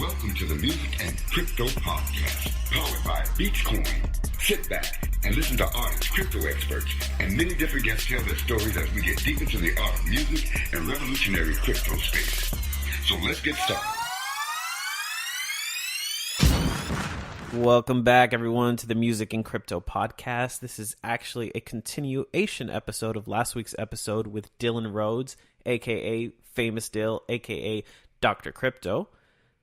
Welcome to the Music and Crypto Podcast, powered by BeatzCoin. Sit back and listen to artists, crypto experts, and many different guests tell their stories as we get deep into the art of music and revolutionary crypto space. So let's get started. Welcome back, everyone, to the Music and Crypto Podcast. This is actually a continuation episode of last week's episode with Dylan Rhodes, a.k.a. Famous Dill, a.k.a. Dr. Crypto.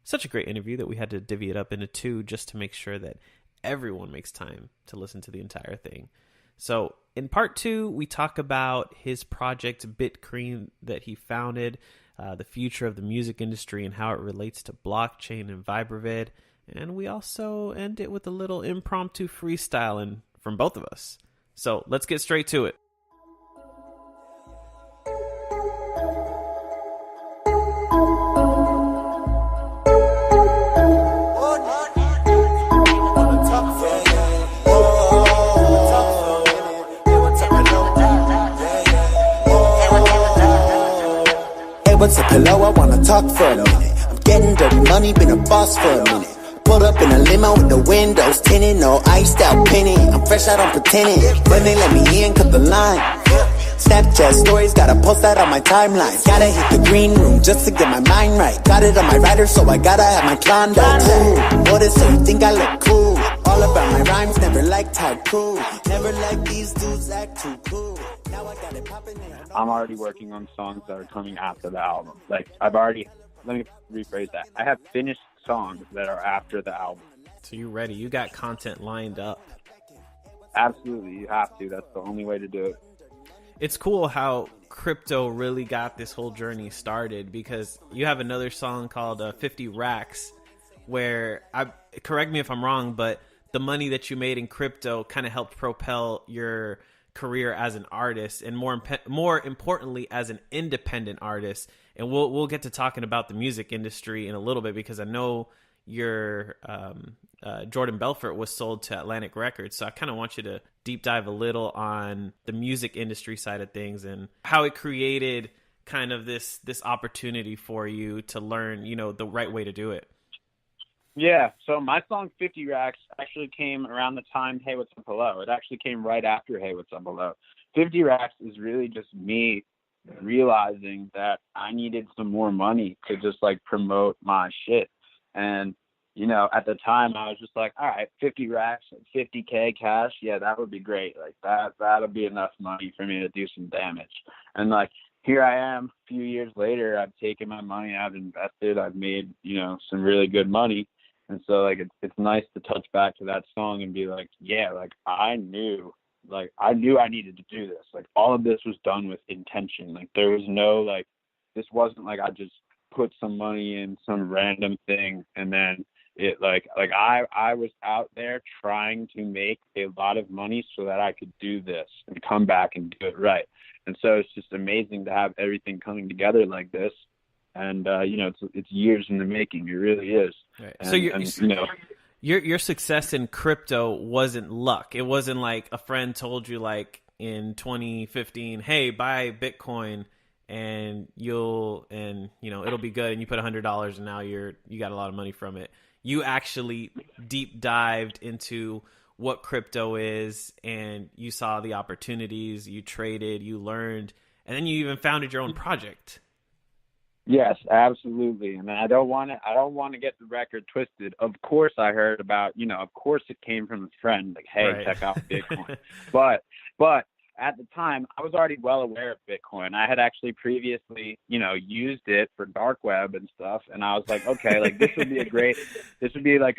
Such a great interview that we had to divvy it up into two just to make sure that everyone makes time to listen to the entire thing. So in part two, we talk about his project BitGreen that he founded, the future of the music industry and how it relates to blockchain and Vibravid. And we also end it with a little impromptu freestyling from both of us. So let's get straight to it. What's up, hello, I wanna talk for a minute. I'm getting dirty money, been a boss for a minute. Pulled up in a limo with the windows tinted, no iced out penny. I'm fresh out on pretending. When they let me in, cut the line. Snapchat stories, gotta post that on my timeline. Gotta hit the green room just to get my mind right. Got it on my rider, so I gotta have my Klondike. Ooh, what is so you think I look cool? All about my rhymes, never liked how cool. Never like these dudes act too cool. Now I got it popping in. I'm already working on songs that are coming after the album. Let me rephrase that. I have finished songs that are after the album. So you're ready. You got content lined up. Absolutely. You have to. That's the only way to do it. It's cool how crypto really got this whole journey started because you have another song called 50 Racks where, correct me if I'm wrong, but the money that you made in crypto kind of helped propel your career as an artist and more importantly as an independent artist. And we'll get to talking about the music industry in a little bit because I know your Jordan Belfort was sold to Atlantic Records. So I kind of want you to deep dive a little on the music industry side of things and how it created kind of this opportunity for you to learn, the right way to do it. Yeah, so my song 50 Racks actually came around the time Hey What's Up Hello. It actually came right after Hey What's Up Hello. 50 Racks is really just me realizing that I needed some more money to just promote my shit. And, at the time I was just like, all right, 50 racks, 50K cash. Yeah, that would be great. That'll be enough money for me to do some damage. And here I am a few years later, I've taken my money, I've invested, I've made, some really good money. And so it's nice to touch back to that song and be like, yeah, I knew I needed to do this. All of this was done with intention. There was no, this wasn't I just put some money in some random thing and then it I was out there trying to make a lot of money so that I could do this and come back and do it right. And so it's just amazing to have everything coming together like this. And, it's years in the making. It really is. Right. So your success in crypto wasn't luck. It wasn't a friend told you in 2015, hey, buy Bitcoin and it'll be good. And you put $100 and now you got a lot of money from it. You actually deep dived into what crypto is and you saw the opportunities, you traded, you learned, and then you even founded your own project. Yes, absolutely. And I don't want to get the record twisted. Of course I heard about, of course it came from a friend, hey, right. Check out Bitcoin. but at the time I was already well aware of Bitcoin. I had actually previously, used it for dark web and stuff. And I was like, okay, this would be a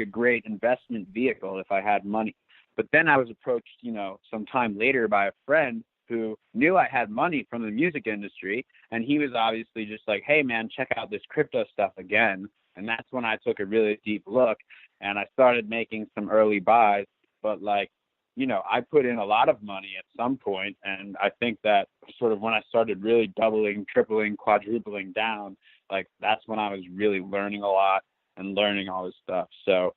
great investment vehicle if I had money. But then I was approached, some time later by a friend who knew I had money from the music industry. And he was obviously just like, hey, man, check out this crypto stuff again. And that's when I took a really deep look and I started making some early buys. But I put in a lot of money at some point. And I think that sort of when I started really doubling, tripling, quadrupling down, that's when I was really learning a lot and learning all this stuff. So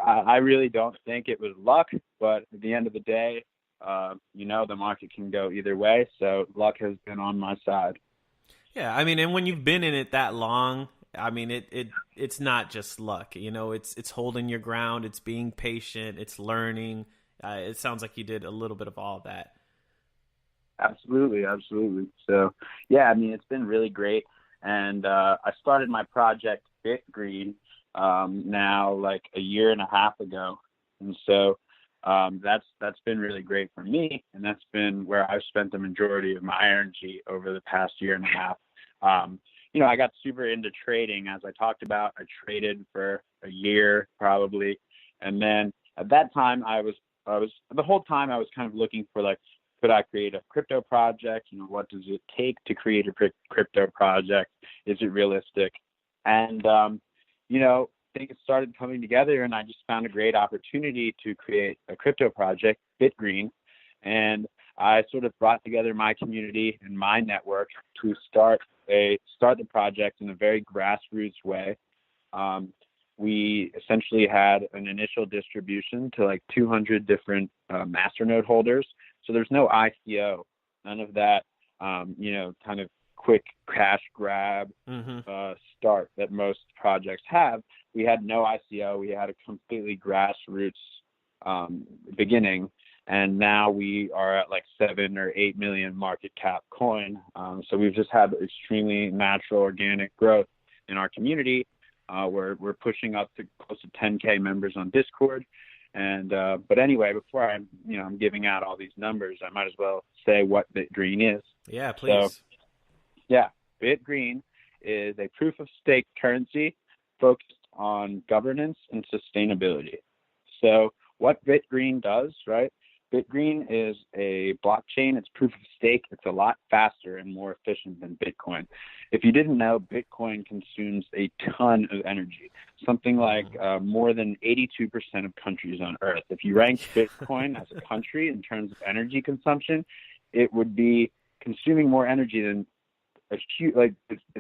I really don't think it was luck. But at the end of the day, the market can go either way. So luck has been on my side. Yeah, I mean, and when you've been in it that long I mean, it's not just luck, you know, it's holding your ground, it's being patient, it's learning. It sounds like you did a little bit of all of that. Absolutely. So, yeah, I mean, it's been really great. And I started my project BitGreen now like a year and a half ago. And so that's been really great for me. And that's been where I've spent the majority of my energy over the past year and a half. You know, I got super into trading, as I talked about. I traded for a year probably. And then at that time, I was the whole time I was kind of looking for, like, could I create a crypto project? You know, what does it take to create a crypto project? Is it realistic? And, you know, things started coming together, and I just found a great opportunity to create a crypto project, BitGreen. And I sort of brought together my community and my network to start the project in a very grassroots way. We essentially had an initial distribution to like 200 different masternode holders. So there's no ICO, none of that, you know, kind of quick cash grab start that most projects have. We had no ICO. We had a completely grassroots beginning. And now we are at like 7 or 8 million market cap coin. So we've just had extremely natural organic growth in our community. We're pushing up to close to 10K members on Discord. And but anyway, before I'm giving out all these numbers, I might as well say what BitGreen is. Yeah, please. So, yeah, BitGreen is a proof of stake currency focused on governance and sustainability. So what BitGreen does, right? BitGreen is a blockchain. It's proof of stake. It's a lot faster and more efficient than Bitcoin. If you didn't know, Bitcoin consumes a ton of energy, something like more than 82% of countries on Earth. If you ranked Bitcoin as a country in terms of energy consumption, it would be consuming more energy than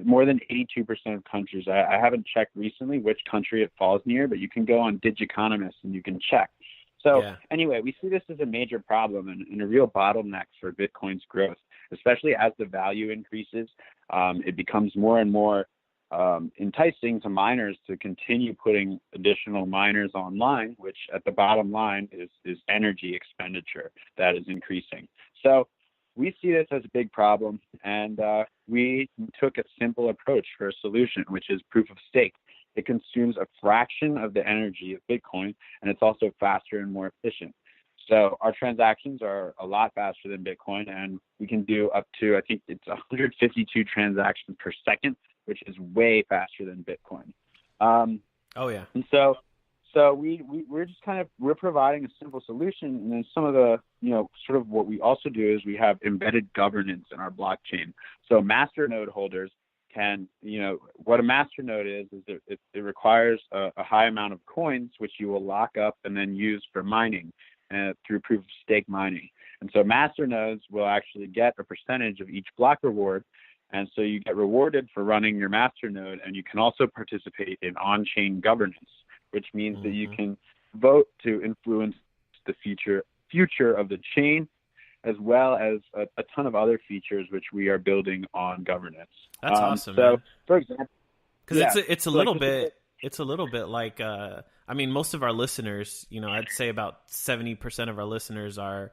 more than 82% of countries. I haven't checked recently which country it falls near, but you can go on Digiconomist and you can check. So anyway, we see this as a major problem and a real bottleneck for Bitcoin's growth, especially as the value increases. It becomes more and more enticing to miners to continue putting additional miners online, which at the bottom line is energy expenditure that is increasing. So we see this as a big problem, and we took a simple approach for a solution, which is proof of stake. It consumes a fraction of the energy of Bitcoin, and it's also faster and more efficient. So our transactions are a lot faster than Bitcoin, and we can do up to, I think it's 152 transactions per second, which is way faster than Bitcoin. And so we're just we're providing a simple solution. And then some of the, sort of what we also do is we have embedded governance in our blockchain. So masternode holders can, what a masternode is it requires a high amount of coins, which you will lock up and then use for mining through proof of stake mining. And so masternodes will actually get a percentage of each block reward. And so you get rewarded for running your masternode, and you can also participate in on-chain governance, which means that you can vote to influence the future of the chain, as well as a ton of other features which we are building on governance. That's awesome. So, man. for example, because it's a little bit like most of our listeners, I'd say about 70% of our listeners are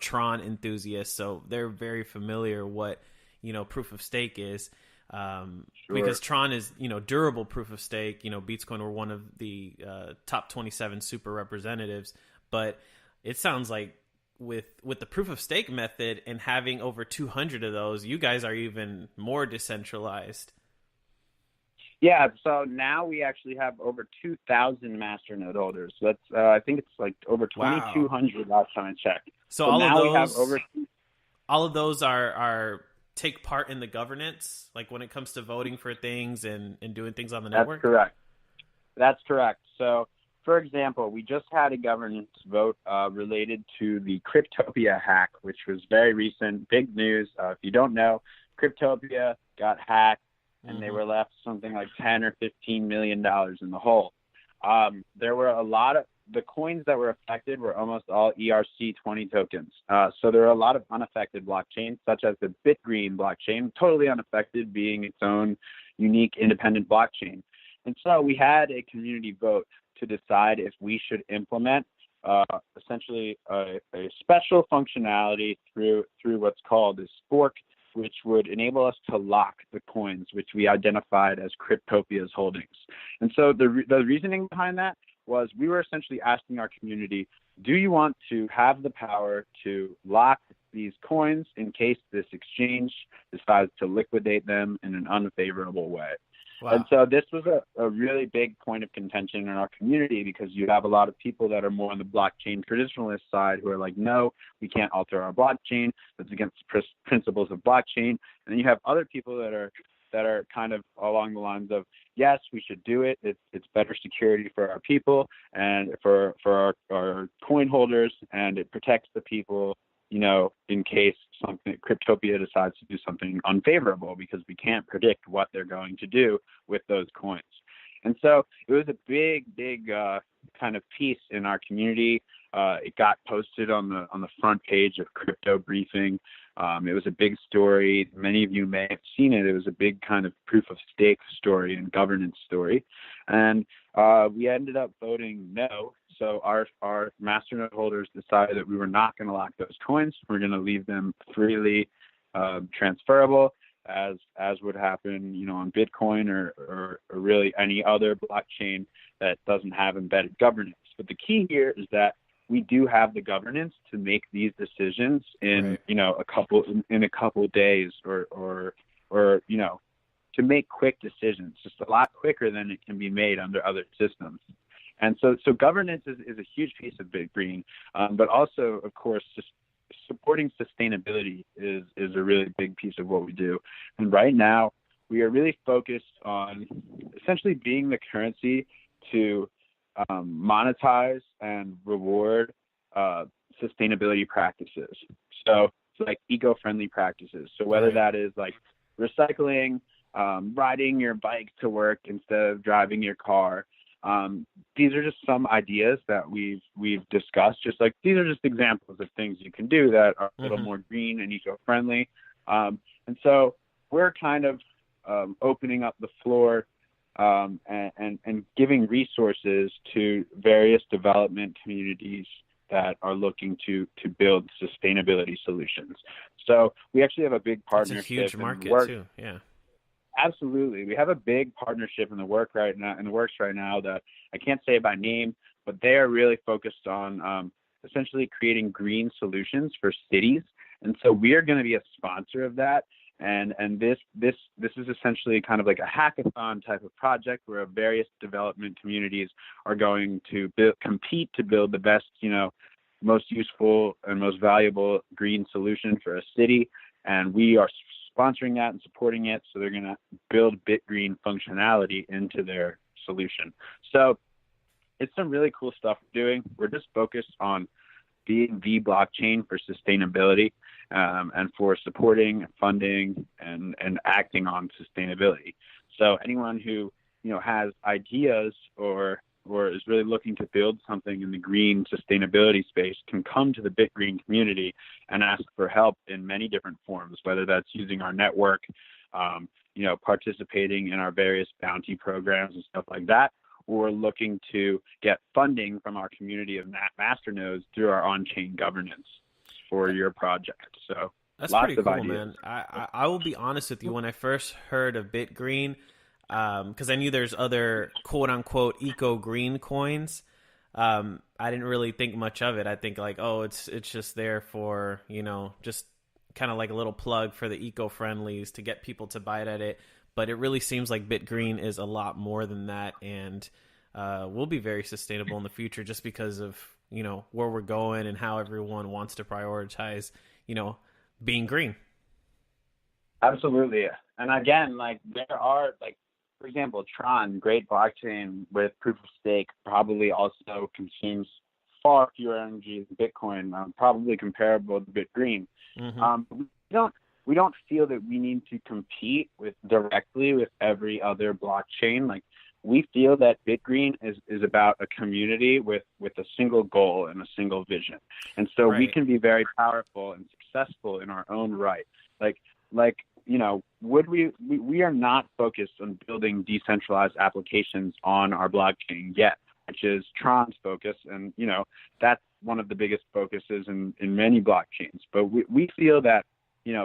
Tron enthusiasts, so they're very familiar what proof of stake is. Because Tron is, durable proof of stake. BeatzCoin were one of the top 27 super representatives, but it sounds like with the proof of stake method and having over 200 of those, you guys are even more decentralized. Yeah, so now we actually have over 2,000 masternode holders. So that's I think it's like over 2,200 last time I checked. So all of those are take part in the governance, like when it comes to voting for things and doing things on the network? That's correct. So, for example, we just had a governance vote related to the Cryptopia hack, which was very recent, big news. If you don't know, Cryptopia got hacked, and they were left something like 10 or $15 million in the hole. There were a lot of the coins that were affected were almost all ERC20 tokens. So there are a lot of unaffected blockchains, such as the BitGreen blockchain, totally unaffected, being its own, unique independent blockchain. And so we had a community vote to decide if we should implement essentially a special functionality through what's called this fork, which would enable us to lock the coins, which we identified as Cryptopia's holdings. And so the reasoning behind that was we were essentially asking our community, do you want to have the power to lock these coins in case this exchange decides to liquidate them in an unfavorable way? Wow. And so this was a really big point of contention in our community, because you have a lot of people that are more on the blockchain traditionalist side who are like, no, we can't alter our blockchain. That's against the principles of blockchain. And then you have other people that are kind of along the lines of, yes, we should do it. It's better security for our people and for our coin holders, and it protects the people, you know, in case Cryptopia decides to do something unfavorable, because we can't predict what they're going to do with those coins. And so it was a big kind of piece in our community. It got posted on the front page of Crypto Briefing. It was a big story. Many of you may have seen it. It was a big kind of proof of stake story and governance story. And we ended up voting no. So our masternode holders decided that we were not going to lock those coins. We're going to leave them freely transferable, as would happen, you know, on Bitcoin or really any other blockchain that doesn't have embedded governance. But the key here is that we do have the governance to make these decisions in, right, you know, a couple days or you know, to make quick decisions, just a lot quicker than it can be made under other systems. And so governance is a huge piece of BitGreen, but also, of course, just supporting sustainability is a really big piece of what we do. And right now, we are really focused on essentially being the currency to monetize and reward sustainability practices. So it's like eco-friendly practices. So whether that is like recycling, riding your bike to work instead of driving your car. These are just some ideas that we've discussed. Just like these are just examples of things you can do that are a little more green and eco-friendly. And so we're kind of opening up the floor and giving resources to various development communities that are looking to build sustainability solutions. So we actually have a big partnership. It's a huge market too. Yeah. Absolutely. We have a big partnership in the works right now that I can't say by name, but they are really focused on essentially creating green solutions for cities. And so we are going to be a sponsor of that. And this is essentially kind of like a hackathon type of project where various development communities are going to compete to build the best, you know, most useful and most valuable green solution for a city. And we are sponsoring that and supporting it. So they're going to build BitGreen functionality into their solution. So it's some really cool stuff we're doing. We're just focused on being the blockchain for sustainability and for supporting, funding, and acting on sustainability. So anyone who, you know, has ideas or is really looking to build something in the green sustainability space can come to the BitGreen community and ask for help in many different forms, whether that's using our network, you know, participating in our various bounty programs and stuff like that, or looking to get funding from our community of masternodes through our on-chain governance for your project. So that's lots pretty of cool, ideas. man. I will be honest with you. When I first heard of BitGreen, because I knew there's other quote-unquote eco-green coins, I didn't really think much of it. I think like, oh, it's just there for, you know, just kind of like a little plug for the eco-friendlies to get people to bite at it. But it really seems like BitGreen is a lot more than that, and will be very sustainable in the future just because of, you know, where we're going and how everyone wants to prioritize, you know, being green. Absolutely. And again, like there are, like, for example, Tron, great blockchain with proof of stake, probably also consumes far fewer energy than Bitcoin, probably comparable to BitGreen. Mm-hmm. We don't feel that we need to compete directly with every other blockchain. Like, we feel that BitGreen is about a community with a single goal and a single vision. And so we can be very powerful and successful in our own right. Like we are not focused on building decentralized applications on our blockchain yet, which is Tron's focus. And, that's one of the biggest focuses in many blockchains. But we feel that,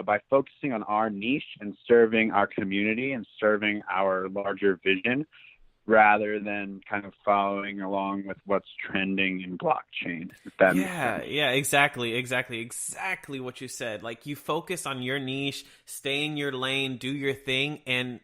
by focusing on our niche and serving our community and serving our larger vision, rather than kind of following along with what's trending in blockchain. If that makes sense. Yeah, exactly what you said. Like, you focus on your niche, stay in your lane, do your thing, and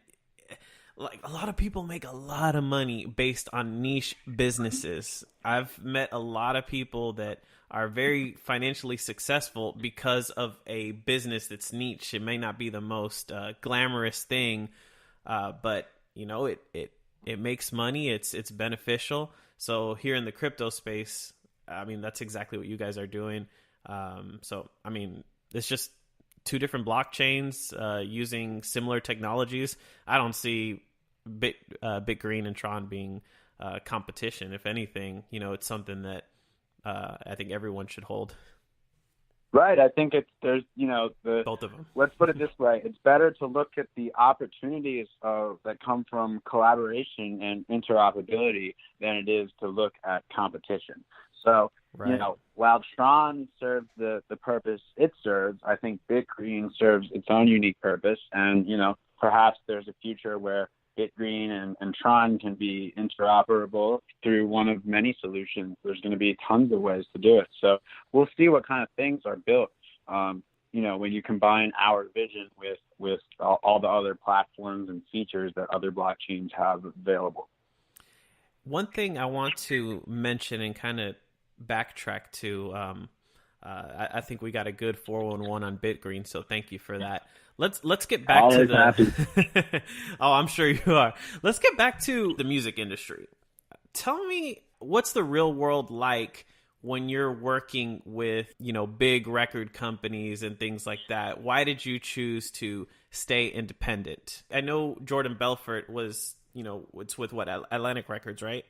like, a lot of people make a lot of money based on niche businesses. I've met a lot of people that are very financially successful because of a business that's niche. It may not be the most glamorous thing, but it makes money. It's beneficial. So here in the crypto space, I mean, that's exactly what you guys are doing. So, I mean, it's just two different blockchains using similar technologies. I don't see BitGreen and Tron being competition. If anything, it's something that I think everyone should hold. Right. I think there's both of them. Let's put it this way. It's better to look at the opportunities that come from collaboration and interoperability than it is to look at competition. So, right. While Tron serves the purpose it serves, I think BitGreen serves its own unique purpose. And, perhaps there's a future where BitGreen and Tron can be interoperable through one of many solutions. There's going to be tons of ways to do it. So we'll see what kind of things are built, when you combine our vision with all the other platforms and features that other blockchains have available. One thing I want to mention and kind of backtrack to, I think we got a good 411 on BitGreen, so thank you for that. Let's get back Always to happy. Oh, I'm sure you are. Let's get back to the music industry. Tell me, what's the real world like when you're working with, big record companies and things like that? Why did you choose to stay independent? I know Jordan Belfort was, it's with what, Atlantic Records, right?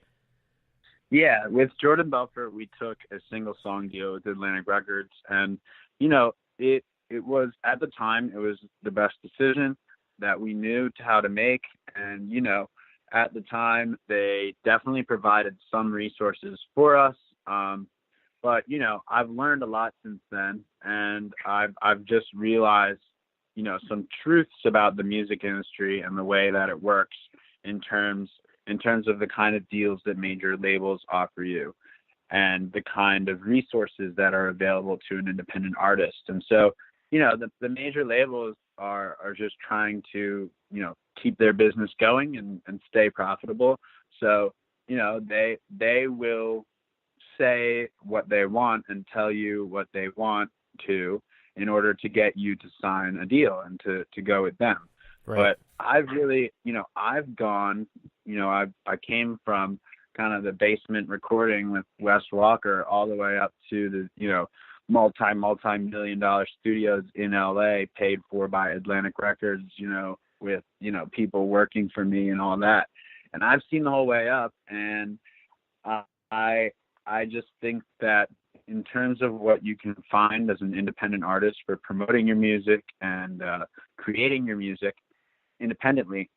Yeah, with Jordan Belfort, we took a single song deal with Atlantic Records, and it was, at the time, it was the best decision that we knew how to make. And, at the time, they definitely provided some resources for us. But, I've learned a lot since then, and I've just realized, some truths about the music industry and the way that it works in terms of the kind of deals that major labels offer you and the kind of resources that are available to an independent artist. And so, the major labels are just trying to, keep their business going and stay profitable. So, they will say what they want and tell you what they want to in order to get you to sign a deal and to go with them. Right. But I've really, I've gone, I came from kind of the basement recording with Wes Walker all the way up to the, multi-million-dollar studios in LA paid for by Atlantic Records, with, people working for me and all that. And I've seen the whole way up. And I just think that in terms of what you can find as an independent artist for promoting your music and creating your music independently,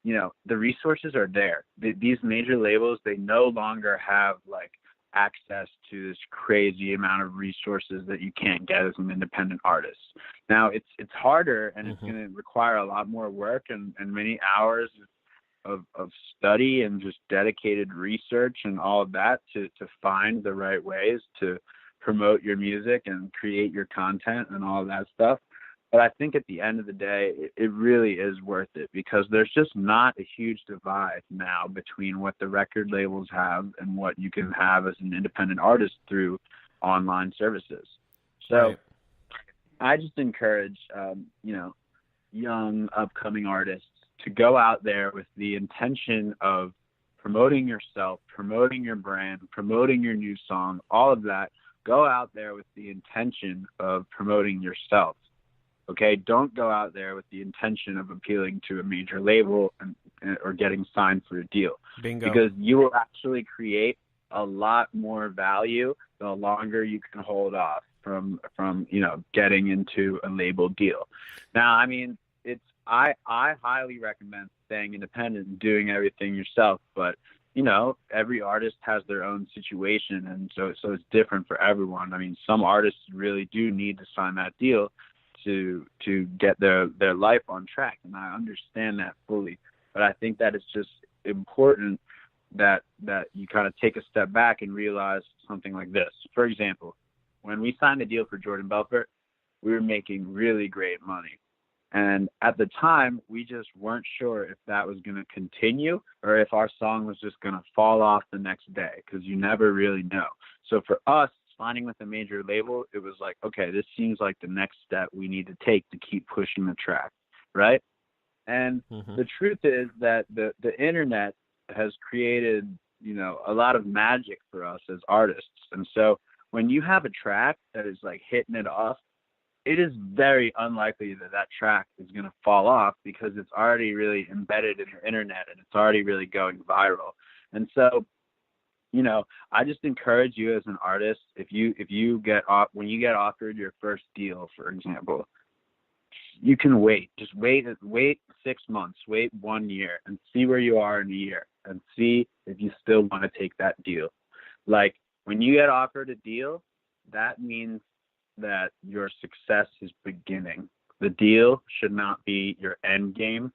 the resources are there. These major labels, they no longer have access to this crazy amount of resources that you can't get as an independent artist. Now it's harder, and it's going to require a lot more work and many hours of study and just dedicated research and all of that to find the right ways to promote your music and create your content and all of that stuff. But I think at the end of the day, it really is worth it because there's just not a huge divide now between what the record labels have and what you can have as an independent artist through online services. So right. I just encourage, young upcoming artists to go out there with the intention of promoting yourself, promoting your brand, promoting your new song, all of that. Go out there with the intention of promoting yourself. Okay, don't go out there with the intention of appealing to a major label or getting signed for a deal. Bingo. Because you will actually create a lot more value the longer you can hold off from getting into a label deal. Now, I mean, I highly recommend staying independent and doing everything yourself, but you know, every artist has their own situation, and so it's different for everyone. I mean, some artists really do need to sign that deal to get their life on track, and I understand that fully. But I think that it's just important that you kind of take a step back and realize something like this. For example, when we signed the deal for Jordan Belfort, we were making really great money. And at the time, we just weren't sure if that was going to continue or if our song was just going to fall off the next day, because you never really know. So for us, signing with a major label, it was like, okay, this seems like the next step we need to take to keep pushing the track, right? And the truth is that the internet has created, you know, a lot of magic for us as artists. And so when you have a track that is like hitting it off, it is very unlikely that that track is going to fall off because it's already really embedded in the internet and it's already really going viral. And so, you know, I just encourage you as an artist, if you get off, when you get offered your first deal, for example, you can wait. Just wait 6 months, wait 1 year, and see where you are in a year, and see if you still want to take that deal. Like, when you get offered a deal, that means that your success is beginning. The deal should not be your end game.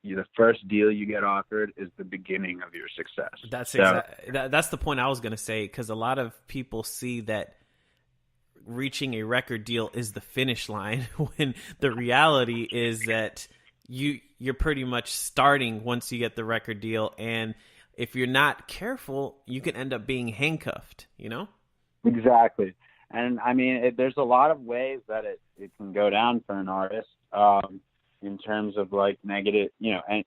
The first deal you get offered is the beginning of your success. That's the point I was going to say, because a lot of people see that reaching a record deal is the finish line when the reality is that you're pretty much starting once you get the record deal, and if you're not careful, you can end up being handcuffed, you know? Exactly. And I mean, there's a lot of ways that it can go down for an artist, in terms of like negative, you know. And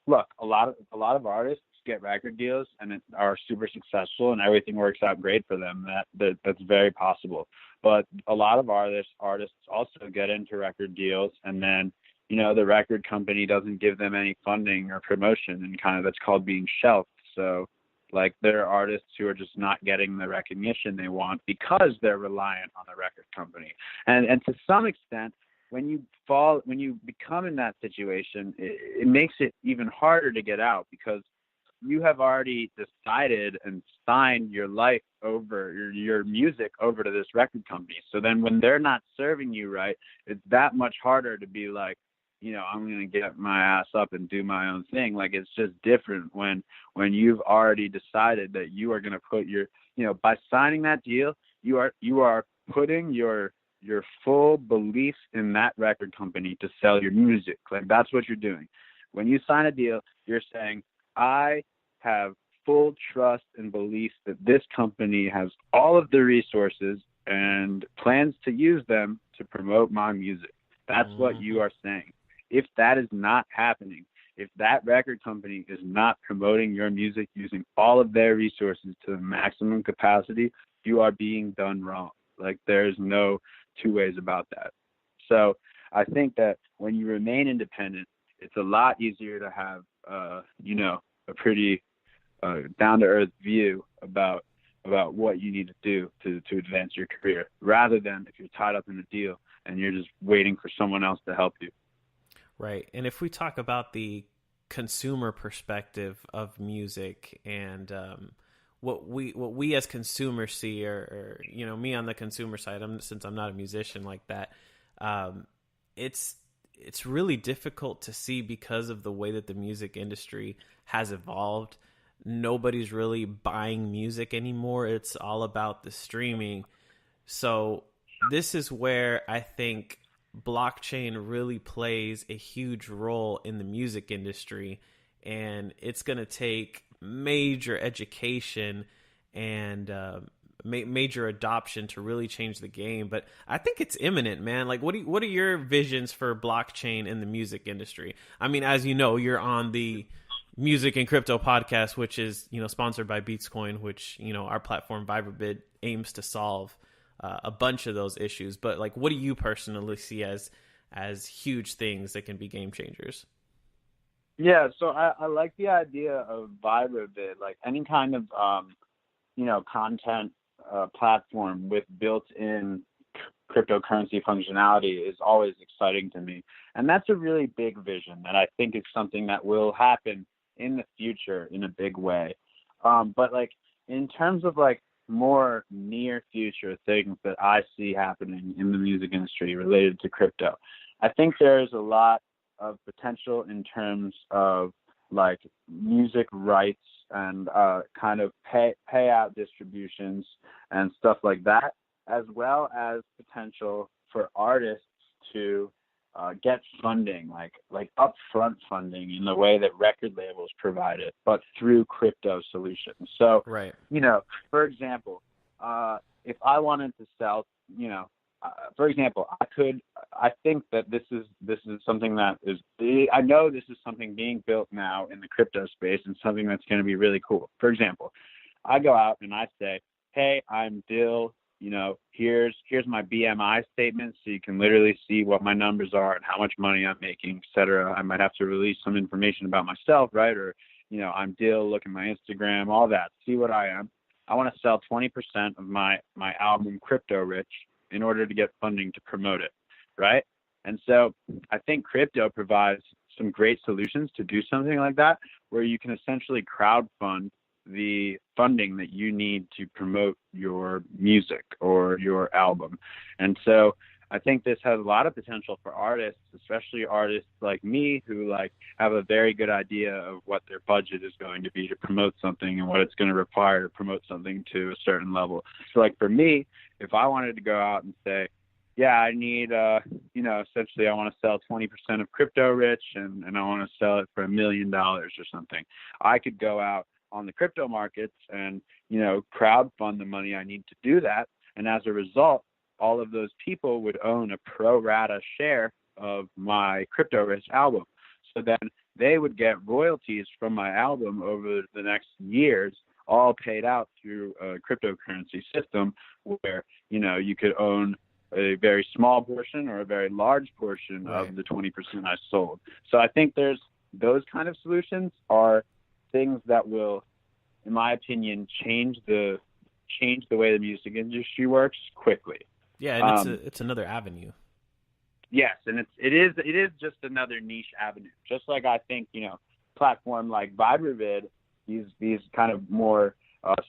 look, a lot of artists get record deals and are super successful and everything works out great for them. That's very possible. But a lot of artists also get into record deals, and then, you know, the record company doesn't give them any funding or promotion, and kind of that's called being shelved. So, like, there are artists who are just not getting the recognition they want because they're reliant on the record company. And to some extent, when you become in that situation, it makes it even harder to get out, because you have already decided and signed your life over, your music over to this record company. So then when they're not serving you right, it's that much harder to be like, you know, I'm going to get my ass up and do my own thing. Like, it's just different when you've already decided that you are going to put your, you know, by signing that deal, you are putting your full belief in that record company to sell your music. Like, that's what you're doing. When you sign a deal, you're saying, I have full trust and belief that this company has all of the resources and plans to use them to promote my music. That's what you are saying. If that is not happening, if that record company is not promoting your music using all of their resources to the maximum capacity, you are being done wrong. Like, there's no two ways about that. So I think that when you remain independent, it's a lot easier to have, you know, a pretty down-to-earth view about what you need to do to advance your career, rather than if you're tied up in a deal and you're just waiting for someone else to help you. Right. And if we talk about the consumer perspective of music and what we as consumers see, or you know, me on the consumer side, since I'm not a musician like that, it's really difficult to see because of the way that the music industry has evolved. Nobody's really buying music anymore. It's all about the streaming. So this is where I think blockchain really plays a huge role in the music industry, and it's going to take major education and major adoption to really change the game. But I think it's imminent, man. Like, what are your visions for blockchain in the music industry? I mean, as you know, you're on the Music and Crypto podcast, which is, you know, sponsored by BeatzCoin, which, you know, our platform ViberBid aims to solve a bunch of those issues. But like, what do you personally see as huge things that can be game changers? Yeah, so I like the idea of ViberBid, like any kind of you know, content platform with built-in cryptocurrency functionality is always exciting to me. And that's a really big vision that I think is something that will happen in the future in a big way. But like in terms of like more near future things that I see happening in the music industry related to crypto, I think there's a lot of potential in terms of like music rights and kind of payout distributions and stuff like that, as well as potential for artists to get funding, like upfront funding in the way that record labels provide it, but through crypto solutions. So, right. you know, for example, if I wanted to sell, you know, for example, I think that this is something that is, I know this is something being built now in the crypto space and something that's going to be really cool. For example, I go out and I say, hey, I'm Dill, you know, here's my BMI statement, so you can literally see what my numbers are and how much money I'm making, etc. I might have to release some information about myself, right? Or, you know, I'm Dill, look at my Instagram, all that, see what I am. I want to sell 20% of my album Crypto Rich in order to get funding to promote it, right? And so I think crypto provides some great solutions to do something like that, where you can essentially crowdfund the funding that you need to promote your music or your album. And so I think this has a lot of potential for artists, especially artists like me who like have a very good idea of what their budget is going to be to promote something and what it's going to require to promote something to a certain level. So like for me, if I wanted to go out and say, yeah, I need, you know, essentially I want to sell 20% of Crypto Rich and I want to sell it for $1 million or something, I could go out on the crypto markets and, you know, crowdfund the money I need to do that. And as a result, all of those people would own a pro rata share of my Crypto Rich album. So then they would get royalties from my album over the next years, all paid out through a cryptocurrency system where, you know, you could own a very small portion or a very large portion of the 20% I sold. So I think there's those kind of solutions are things that will, in my opinion, change the way the music industry works quickly. Yeah, and it's another avenue. Yes, and it is just another niche avenue. Just like I think, you know, platform like Vibravid, these kind of more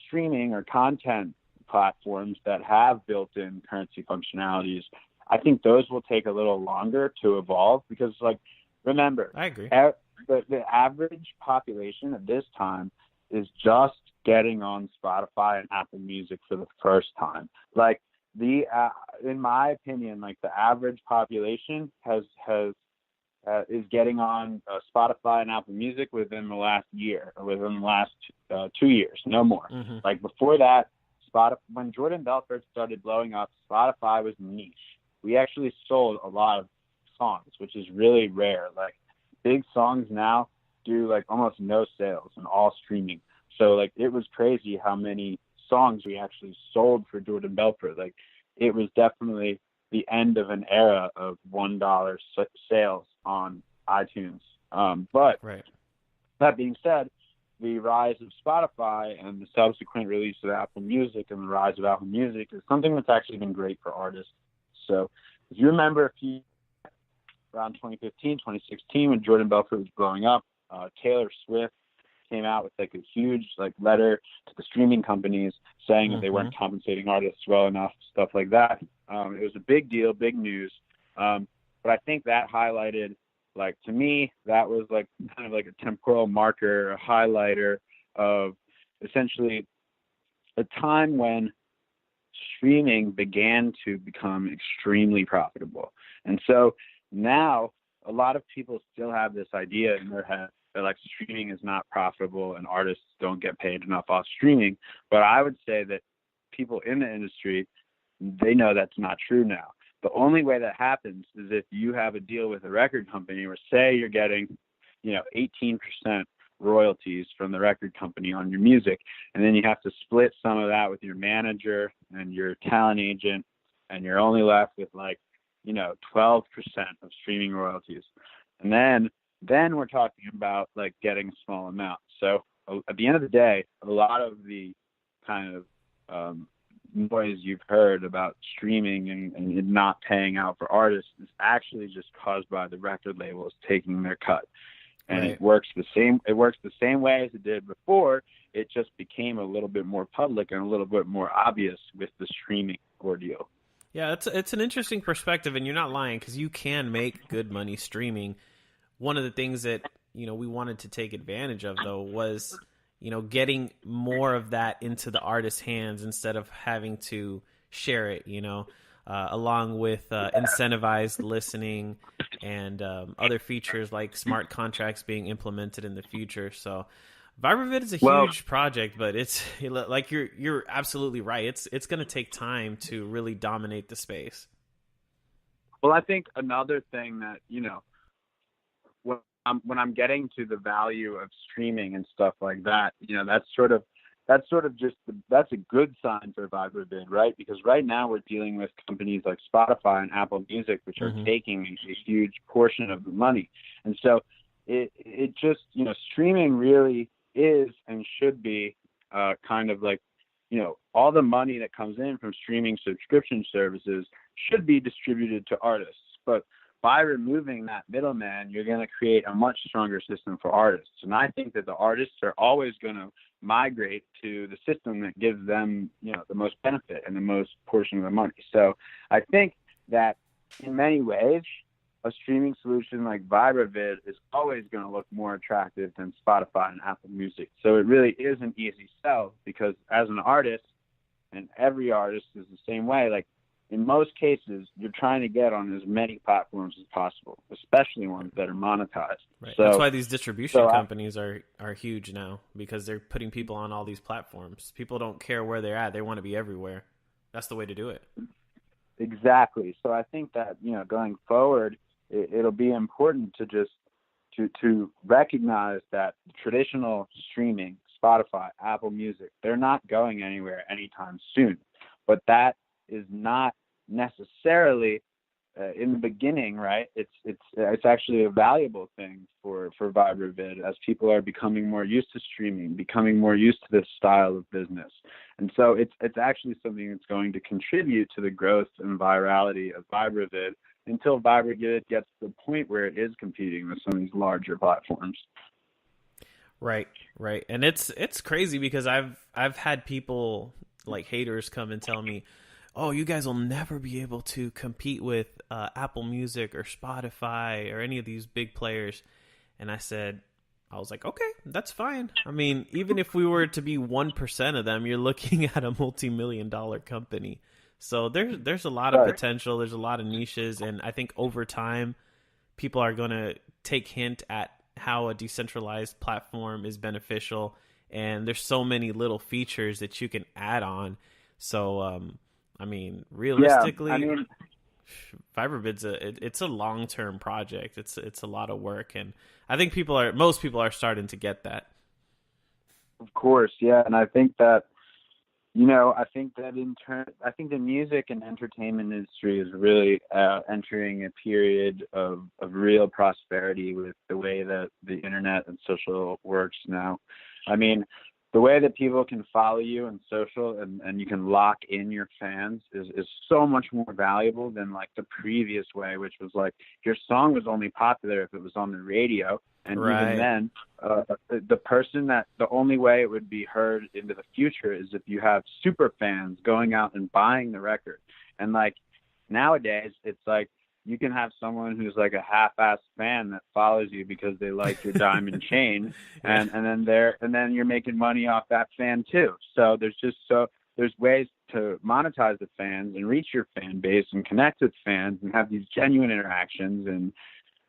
streaming or content platforms that have built-in currency functionalities, I think those will take a little longer to evolve because, like, remember, I agree. The average population at this time is just getting on Spotify and Apple Music for the first time. Like in my opinion, like the average population is getting on Spotify and Apple Music within the last year or within the last 2 years, no more. Mm-hmm. Like before that, when Jordan Belfort started blowing up, Spotify was niche. We actually sold a lot of songs, which is really rare. Like big songs now do like almost no sales and all streaming. So like it was crazy how many songs we actually sold for Jordan Belfort. Like it was definitely the end of an era of $1 sales on iTunes. But that being said, the rise of Spotify and the subsequent release of Apple Music and the rise of Apple Music is something that's actually been great for artists. So if you remember around 2015, 2016, when Jordan Belfort was blowing up, Taylor Swift came out with like a huge like letter to the streaming companies saying that they weren't compensating artists well enough, stuff like that. It was a big deal, big news. But I think that highlighted, like, to me, that was like kind of like a temporal marker, a highlighter of essentially a time when streaming began to become extremely profitable. And so now a lot of people still have this idea in their head that like streaming is not profitable and artists don't get paid enough off streaming. But I would say that people in the industry, they know that's not true now. The only way that happens is if you have a deal with a record company where, say, you're getting, 18% royalties from the record company on your music, and then you have to split some of that with your manager and your talent agent, and you're only left with 12% of streaming royalties. And then we're talking about like getting a small amount. So at the end of the day, a lot of the kind of noise you've heard about streaming and it not paying out for artists is actually just caused by the record labels taking their cut. And Right. it works the same way as it did before. It just became a little bit more public and a little bit more obvious with the streaming ordeal. Yeah, it's an interesting perspective, and you're not lying, because you can make good money streaming. One of the things that, you know, we wanted to take advantage of, though, was, you know, getting more of that into the artist's hands instead of having to share it, you know, along with incentivized listening and other features like smart contracts being implemented in the future. So VibraVid is a huge project, but it's like you're absolutely right. It's going to take time to really dominate the space. Well, I think another thing that, you know, when I'm getting to the value of streaming and stuff like that, you know, that's a good sign for VibraVid, right? Because right now we're dealing with companies like Spotify and Apple Music, which are taking a huge portion of the money. And so it just, you know, streaming really is and should be kind of like, you know, all the money that comes in from streaming subscription services should be distributed to artists. But by removing that middleman, you're going to create a much stronger system for artists. And I think that the artists are always going to migrate to the system that gives them, you know, the most benefit and the most portion of the money. So I think that in many ways, a streaming solution like VibraVid is always going to look more attractive than Spotify and Apple Music. So it really is an easy sell, because as an artist, and every artist is the same way, like, in most cases, you're trying to get on as many platforms as possible, especially ones that are monetized. Right. So, that's why these distribution companies are huge now, because they're putting people on all these platforms. People don't care where they're at. They want to be everywhere. That's the way to do it. Exactly. So I think that, you know, going forward, it'll be important to just to recognize that traditional streaming, Spotify, Apple Music, they're not going anywhere anytime soon. But that is not necessarily in the beginning, right? It's actually a valuable thing for VibraVid as people are becoming more used to streaming, becoming more used to this style of business. And so it's actually something that's going to contribute to the growth and virality of VibraVid until VibraVid gets to the point where it is competing with some of these larger platforms. Right. And it's crazy, because I've had people like haters come and tell me, oh, you guys will never be able to compete with Apple Music or Spotify or any of these big players. And I was like, okay, that's fine. I mean, even if we were to be 1% of them, you're looking at a multi-million-dollar company. So there's a lot of potential. There's a lot of niches. And I think over time, people are going to take hint at how a decentralized platform is beneficial. And there's so many little features that you can add on. So, I mean, realistically, VibraVid's it's a long-term project. It's a lot of work, and I think most people are starting to get that. Of course, yeah, and I think that, you know, I think the music and entertainment industry is really entering a period of real prosperity with the way that the internet and social works now. I mean, the way that people can follow you on social and you can lock in your fans is so much more valuable than like the previous way, which was like your song was only popular if it was on the radio. And even then, the only way it would be heard into the future is if you have super fans going out and buying the record. And like nowadays, it's like you can have someone who's like a half-assed fan that follows you because they like your diamond chain, and then you're making money off that fan too. So there's ways to monetize the fans and reach your fan base and connect with fans and have these genuine interactions, and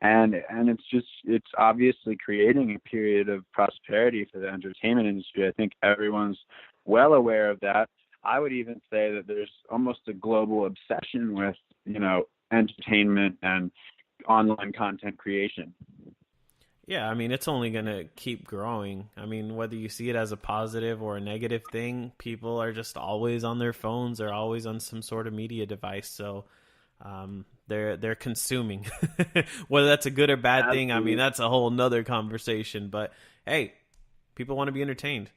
it's obviously creating a period of prosperity for the entertainment industry. I think everyone's well aware of that. I would even say that there's almost a global obsession with, you know, entertainment and online content creation. Yeah, I mean, it's only going to keep growing. I mean, whether you see it as a positive or a negative thing, people are just always on their phones or always on some sort of media device. So they're consuming. Whether that's a good or bad Absolutely. thing, I mean, that's a whole nother conversation. But hey, people want to be entertained.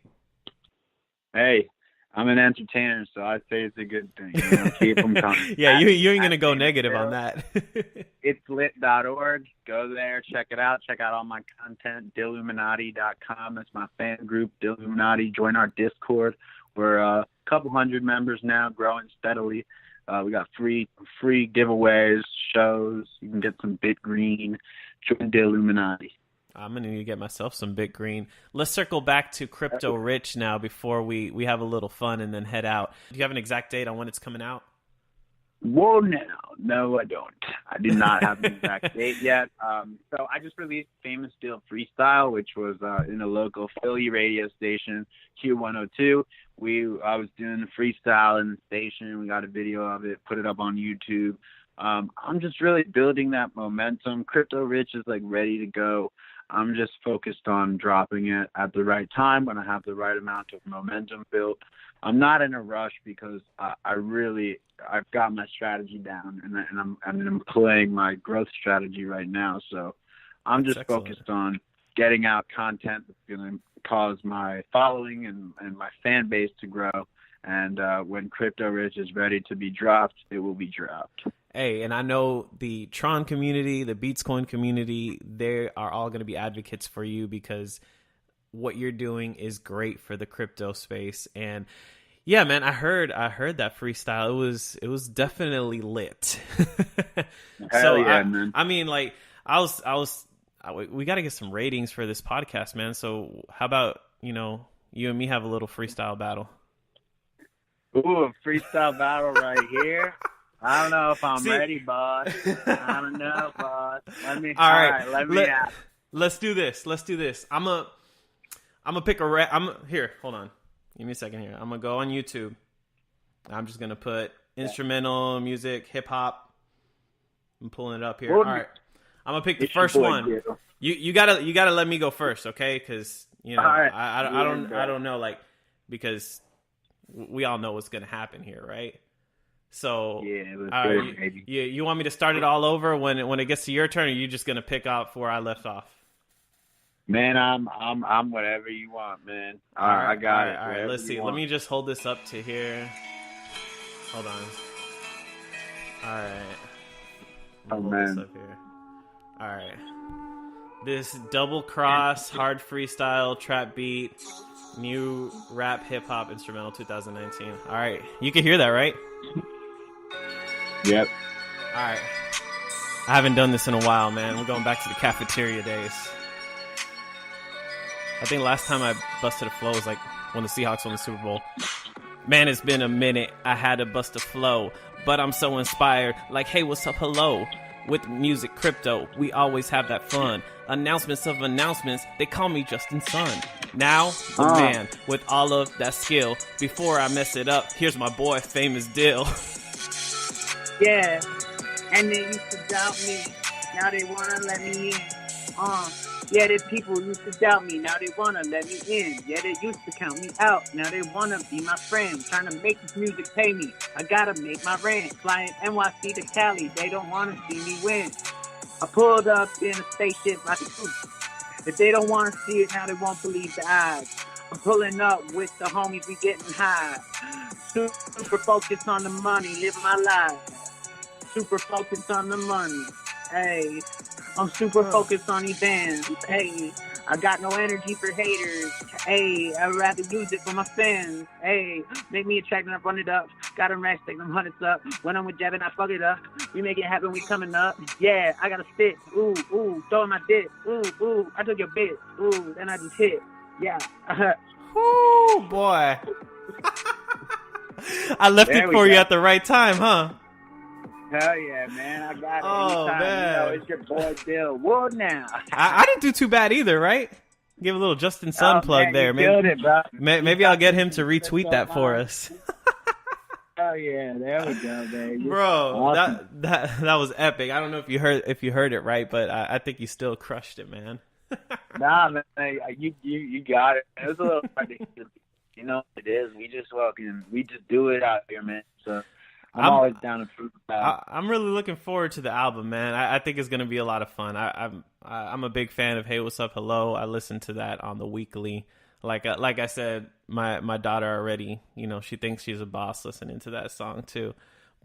Hey, I'm an entertainer, so I'd say it's a good thing. You know, keep them coming. Yeah, you ain't gonna go negative on that. Itslit.org. Go there, check it out. Check out all my content. Dilluminati.com. That's my fan group, Dilluminati. Join our Discord. We're a couple hundred members now, growing steadily. We got free giveaways, shows. You can get some BitGreen. Join Dilluminati. I'm gonna need to get myself some BitGreen. Let's circle back to Crypto Rich now before we have a little fun and then head out. Do you have an exact date on when it's coming out? Well, no, I don't. I do not have an exact date yet. So I just released Famous Deal Freestyle, which was in a local Philly radio station, Q102. I was doing the freestyle in the station. We got a video of it, put it up on YouTube. I'm just really building that momentum. Crypto Rich is like ready to go. I'm just focused on dropping it at the right time when I have the right amount of momentum built. I'm not in a rush because I've got my strategy down and I'm playing my growth strategy right now. So I'm just focused on getting out content that's going to cause my following and my fan base to grow. And when Crypto Rich is ready to be dropped, it will be dropped. Hey, and I know the Tron community, the BeatzCoin community, they are all going to be advocates for you because what you're doing is great for the crypto space. And yeah, man, I heard that freestyle. It was definitely lit. Hell yeah, man. I mean, like we got to get some ratings for this podcast, man. So how about, you and me have a little freestyle battle? Ooh, a freestyle battle right here. I don't know if I'm ready, boss. I don't know, boss. Let me ask. Let's do this. I'm gonna pick here, hold on. Give me a second here. I'm gonna go on YouTube. I'm just gonna put instrumental music, hip hop. I'm pulling it up here. All right. I'm gonna pick the first one. You gotta let me go first, okay? Because right. I don't know, like, because we all know what's gonna happen here, right? So you want me to start it all over when it gets to your turn, or are you just gonna pick up where I left off? Man, I'm whatever you want, man. All right, I got it. All right, let's see. Let me just hold this up to here. Hold on. All right. Hold this up here. All right. This double cross hard freestyle trap beat, new rap hip hop instrumental 2019. All right, you can hear that, right? Yep. All right. I haven't done this in a while, man. We're going back to the cafeteria days. I think last time I busted a flow was like when the Seahawks won the Super Bowl. Man, it's been a minute. I had to bust a flow, but I'm so inspired. Like, hey, what's up? Hello. With music, crypto, we always have that fun. Announcements of announcements, they call me Justin Sun. Now, the man with all of that skill. Before I mess it up, here's my boy, Famous Dill. Yeah, and they used to doubt me. Now they wanna let me in. Yeah, there's people who used to doubt me. Now they wanna let me in. Yeah, they used to count me out. Now they wanna be my friend. Trying to make this music pay me. I gotta make my rent. Flying NYC to Cali. They don't wanna see me win. I pulled up in a spaceship like a if they don't wanna see it, now they won't believe the eyes. I'm pulling up with the homies, we getting high. Super focused on the money, living my life. Super focused on the money. Hey, I'm super focused on events. Hey, I got no energy for haters. Hey, I'd rather use it for my fans. Hey, make me attractive, I run it up. Got them racks, take them hundreds up. When I'm with Jevin, I fuck it up. We make it happen, we coming up. Yeah, I got a spit. Ooh, ooh, throwing my dick. Ooh, ooh, I took your bit. Ooh, then I just hit. Yeah. Ooh, boy. I left it for you at the right time, huh? Hell yeah, man. I got it. Oh, anytime. man. It's your boy Dill. Whoa, now. I didn't do too bad either, right? Give a little Justin Sun plug man, there. Maybe I'll get him to retweet that for us. Oh yeah, there we go, baby. Bro, awesome. that was epic. I don't know if you heard it right, but I think you still crushed it, man. Nah, man, you got it. It was a little hard to, it is. We just do it out here, man. So I'm always down to prove that. I'm really looking forward to the album, man. I think it's gonna be a lot of fun. I'm a big fan of Hey What's Up Hello. I listen to that on the weekly. Like I said, my daughter already, she thinks she's a boss listening to that song too.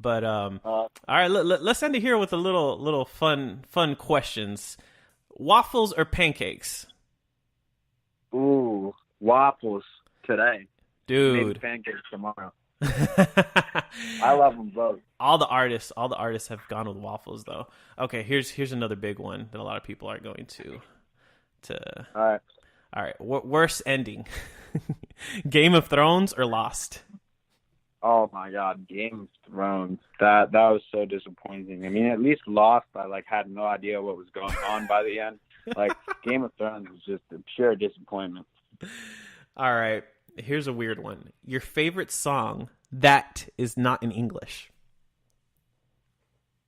But all right, let's end it here with a little fun questions. Waffles or pancakes? Ooh, waffles today. Dude. Maybe pancakes tomorrow. I love them both. All the artists have gone with waffles though. Okay, here's another big one that a lot of people are going to. All right. Worst ending, Game of Thrones or Lost? Oh my God, Game of Thrones. That was so disappointing. I mean, at least Lost, I had no idea what was going on by the end. Game of Thrones was just a pure disappointment. All right, here's a weird one. Your favorite song that is not in English?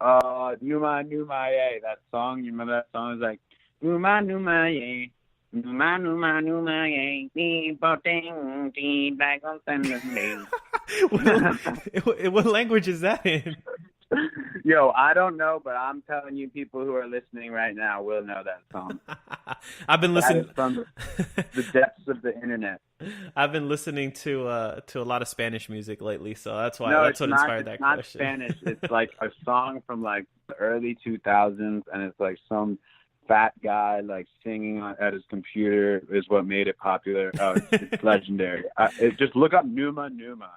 Numa, yeah. That song, you remember that song? It's like, Numa, yeah. Numa, yeah. Back on Sunday. What language is that in? Yo, I don't know, but I'm telling you, people who are listening right now will know that song. I've been listening from the depths of the internet. I've been listening to a lot of Spanish music lately, so that's what inspired that question. It's not Spanish. It's like a song from the early 2000s, and it's like some fat guy singing at his computer is what made it popular. Oh, it's legendary. Just look up Numa, N-U-M-A.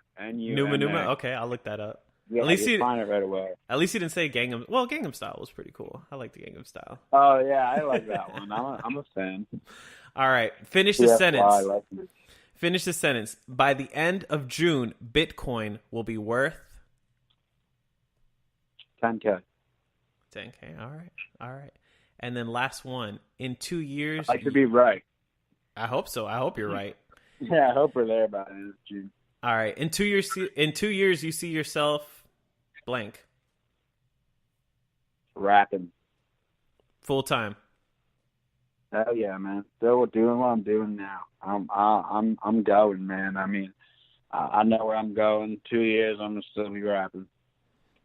Numa. Okay, I'll look that up. Yeah, at least you find it right away. At least he didn't say Gangnam. Well, Gangnam Style was pretty cool. I like the Gangnam Style. Oh yeah, I like that one. I'm a fan. All right, finish the sentence. Finish the sentence. By the end of June, Bitcoin will be worth 10K. 10K. All right. And then last one. In 2 years, I could be right. I hope so. I hope you're right. Yeah, I hope we're there by the end of June. All right. In 2 years, you see yourself blank. Rapping. Full time. Hell yeah, man. Still doing what I'm doing now. I'm going, man. I mean, I know where I'm going. 2 years, I'm gonna still be rapping.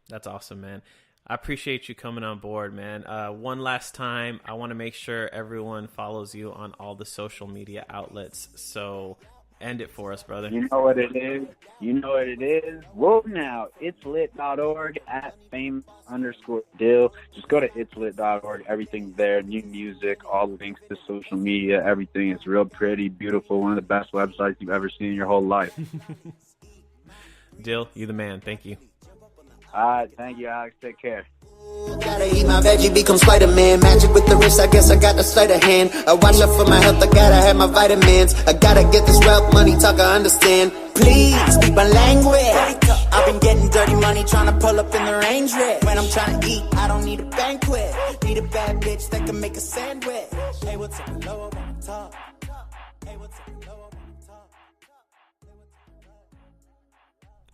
That's awesome, man. I appreciate you coming on board, man. One last time, I want to make sure everyone follows you on all the social media outlets. So end it for us, brother. You know what it is? Whoa, now, itslit.org @famous_Dill. Just go to itslit.org. Everything's there. New music, all the links to social media, everything. It's real pretty, beautiful. One of the best websites you've ever seen in your whole life. Dill, you the man. Thank you. All right, thank you, Alex. Take care. Gotta eat my veggie, become Spider-Man. Magic with the wrist, I guess I got the sleight of hand. I watch out for my health, I gotta have my vitamins. I gotta get this wealth, money talk, I understand. Please, speak my language. I've been getting dirty money, trying to pull up in the Range Red. When I'm trying to eat, I don't need a banquet. Need a bad bitch that can make a sandwich. Hey, what's up, hello, I wanna talk. Hey, what's up, hello, I wanna talk.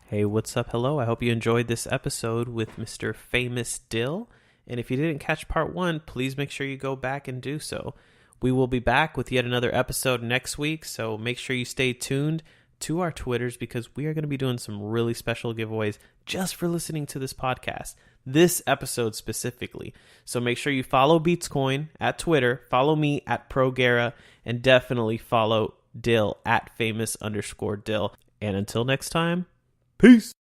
Hey, what's up? Hello. I hope you enjoyed this episode with Mr. Famous Dill. And if you didn't catch part 1, please make sure you go back and do so. We will be back with yet another episode next week, so make sure you stay tuned to our Twitters because we are going to be doing some really special giveaways just for listening to this podcast, this episode specifically. So make sure you follow BeatzCoin at Twitter, follow me at ProGera, and definitely follow Dill at famous_Dill. And until next time, peace.